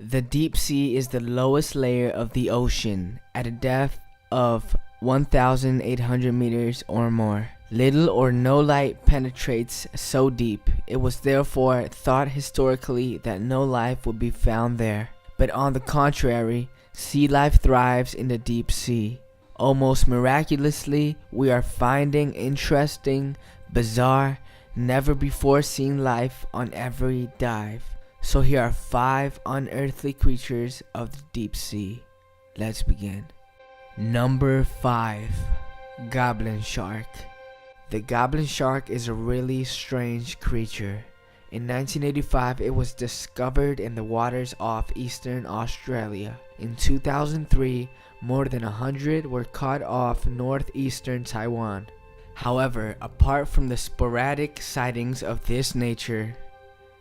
The deep sea is the lowest layer of the ocean at a depth of 1,800 meters or more. Little or no light penetrates so deep. It was therefore thought historically that no life would be found there. But on the contrary, sea life thrives in the deep sea. Almost miraculously, we are finding interesting, bizarre, never before seen life on every dive. So here are 5 unearthly creatures of the deep sea. Let's begin. Number 5. Goblin Shark. The goblin shark is a really strange creature. In 1985, it was discovered in the waters off eastern Australia. In 2003, more than 100 were caught off northeastern Taiwan. However, apart from the sporadic sightings of this nature,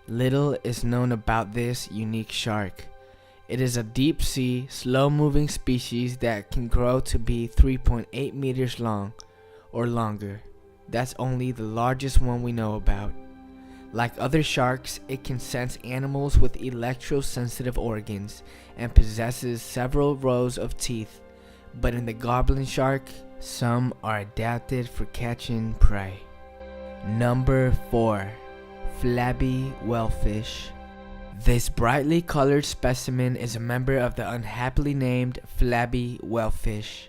little is known about this unique shark. It is a deep sea, slow-moving species that can grow to be 3.8 meters long or longer. That's only the largest one we know about. Like other sharks, it can sense animals with electrosensitive organs and possesses several rows of teeth. But in the goblin shark, some are adapted for catching prey. Number 4. Flabby whalefish. This brightly colored specimen is a member of the unhappily named flabby whalefish.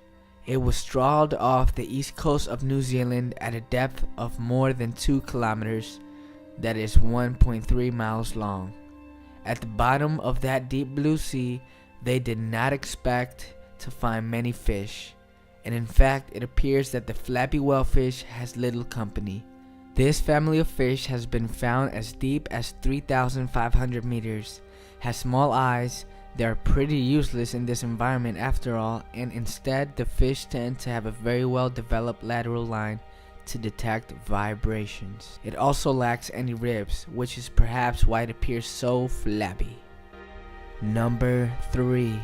It was trawled off the east coast of New Zealand at a depth of more than 2 kilometers, that is 1.3 miles long. At the bottom of that deep blue sea, they did not expect to find many fish, and in fact it appears that the flabby whalefish has little company. This family of fish has been found as deep as 3,500 meters, has small eyes. They are pretty useless in this environment after all, and instead the fish tend to have a very well developed lateral line to detect vibrations. It also lacks any ribs, which is perhaps why it appears so flabby. Number 3.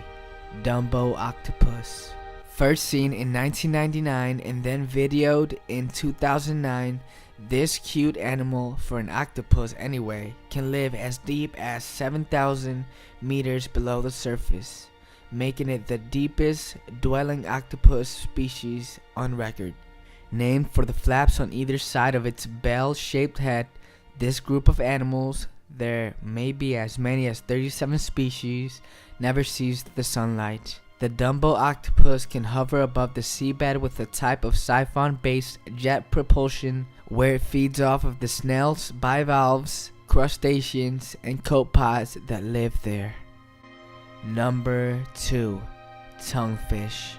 Dumbo octopus. First seen in 1999 and then videoed in 2009, this cute animal, for an octopus anyway, can live as deep as 7,000 meters below the surface, making it the deepest dwelling octopus species on record. Named for the flaps on either side of its bell-shaped head, this group of animals, there may be as many as 37 species, never sees the sunlight. The Dumbo octopus can hover above the seabed with a type of siphon-based jet propulsion where it feeds off of the snails, bivalves, crustaceans, and copepods that live there. Number 2. Tonguefish.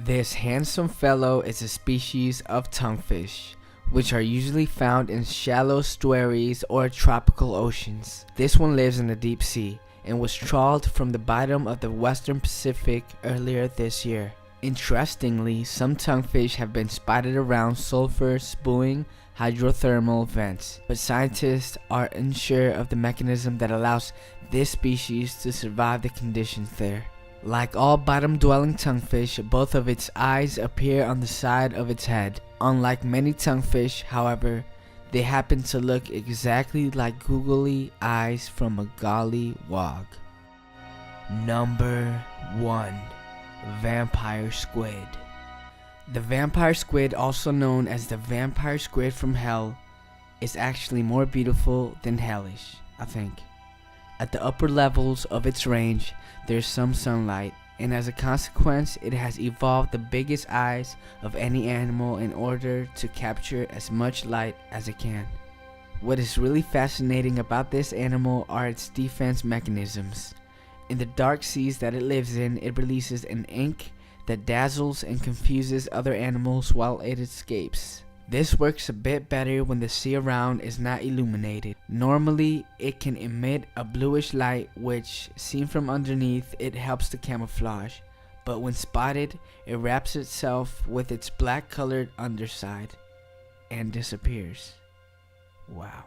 This handsome fellow is a species of tonguefish, which are usually found in shallow estuaries or tropical oceans. This one lives in the deep sea and was trawled from the bottom of the western Pacific earlier this year. Interestingly, some tonguefish have been spotted around sulfur spewing hydrothermal vents, but scientists are unsure of the mechanism that allows this species to survive the conditions there. Like all bottom-dwelling tonguefish, both of its eyes appear on the side of its head. Unlike many tonguefish, however, they happen to look exactly like googly eyes from a gollywog. Number 1. Vampire squid. The vampire squid, also known as the vampire squid from hell, is actually more beautiful than hellish, I think. At the upper levels of its range, there's some sunlight, and as a consequence, it has evolved the biggest eyes of any animal in order to capture as much light as it can. What is really fascinating about this animal are its defense mechanisms. In the dark seas that it lives in, it releases an ink that dazzles and confuses other animals while it escapes. This works a bit better when the sea around is not illuminated. Normally, it can emit a bluish light which, seen from underneath, it helps to camouflage. But when spotted, it wraps itself with its black-colored underside and disappears. Wow.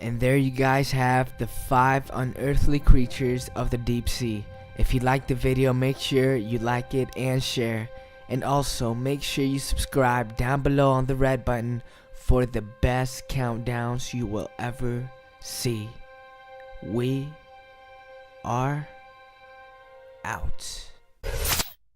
And there you guys have the 5 unearthly creatures of the deep sea. If you liked the video, make sure you like it and share. And also make sure you subscribe down below on the red button for the best countdowns you will ever see. We are out.